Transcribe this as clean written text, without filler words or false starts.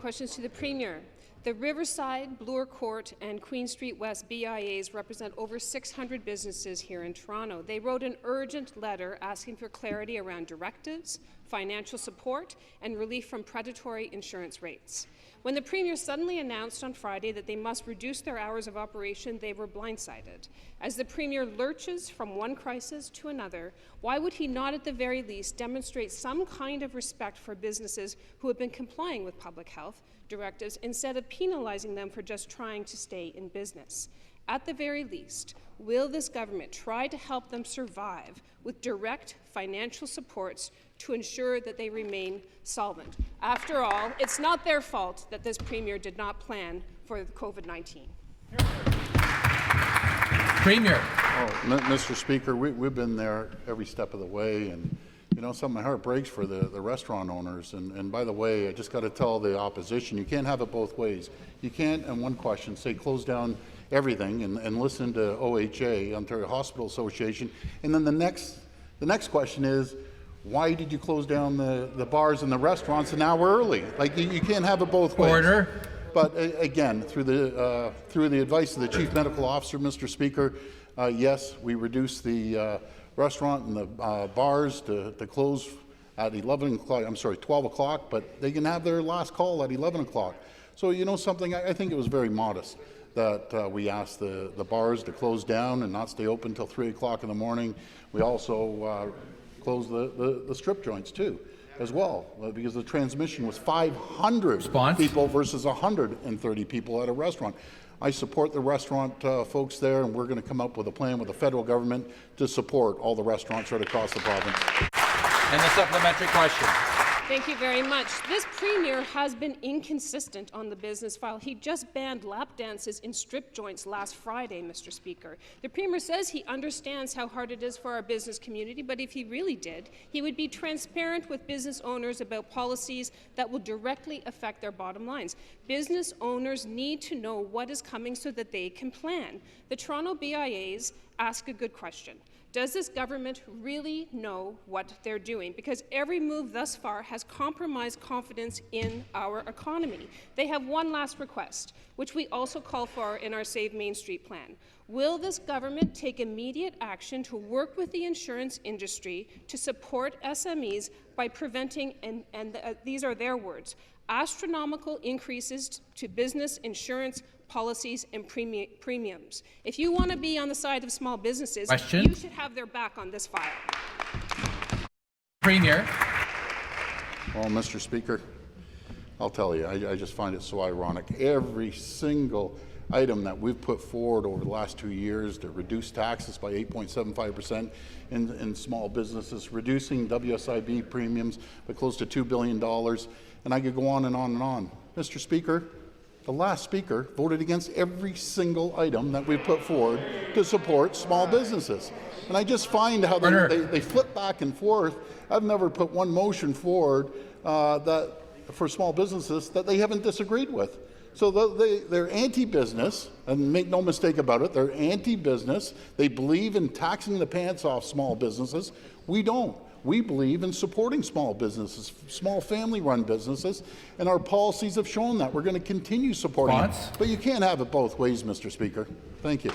Questions to the Premier. The Riverside, Bloor Court and Queen Street West BIAs represent over 600 businesses here in Toronto. They wrote an urgent letter asking for clarity around directives, financial support and relief from predatory insurance rates. When the Premier suddenly announced on Friday that they must reduce their hours of operation, they were blindsided. As the Premier lurches from one crisis to another, why would he not at the very least demonstrate some kind of respect for businesses who have been complying with public health directives instead of penalizing them for just trying to stay in business? At the very least, will this government try to help them survive with direct financial supports to ensure that they remain solvent? After all, it's not their fault that this Premier did not plan for COVID-19. Premier. Mr. Speaker, we've been there every step of the way, and you know, my heart breaks for the restaurant owners. And by the way, I just got to tell the opposition, you can't have it both ways. You can't, in one question, say close down everything and listen to OHA, Ontario Hospital Association, and then the next question is, why did you close down the bars and the restaurants an hour early? Like, you can't have it both ways. Order. But again, through the advice of the Chief Medical Officer, Mr. Speaker, yes, we reduced the restaurant and the bars to close at 12 o'clock, but they can have their last call at 11 o'clock. So you know something, I think it was very modest that we asked the bars to close down and not stay open until 3 o'clock in the morning. We also closed the strip joints too, as well, because the transmission was 500 people versus 130 people at a restaurant. I support the restaurant folks there, and we're going to come up with a plan with the federal government to support all the restaurants right across the province. And the supplementary question. Thank you very much. This Premier has been inconsistent on the business file. He just banned lap dances in strip joints last Friday, Mr. Speaker. The Premier says he understands how hard it is for our business community, but if he really did, he would be transparent with business owners about policies that will directly affect their bottom lines. Business owners need to know what is coming so that they can plan. The Toronto BIAs ask a good question. Does this government really know what they're doing? Because every move thus far has compromised confidence in our economy. They have one last request, which we also call for in our Save Main Street plan. Will this government take immediate action to work with the insurance industry to support SMEs by preventing, and these are their words, astronomical increases to business insurance policies and premiums? If you want to be on the side of small businesses, you should have their back on this file. Premier. Well, Mr. Speaker, I'll tell you, I just find it so ironic. Every single item that we've put forward over the last 2 years to reduce taxes by 8.75% in small businesses, reducing WSIB premiums by close to $2 billion, and I could go on and on and on. Mr. Speaker, the last speaker voted against every single item that we put forward to support small businesses. And I just find how they flip back and forth. I've never put one motion forward for small businesses that they haven't disagreed with. So they're anti-business, and make no mistake about it, they're anti-business. They believe in taxing the pants off small businesses. We don't. We believe in supporting small businesses, small family-run businesses, and our policies have shown that. We're going to continue supporting it. But you can't have it both ways, Mr. Speaker. Thank you.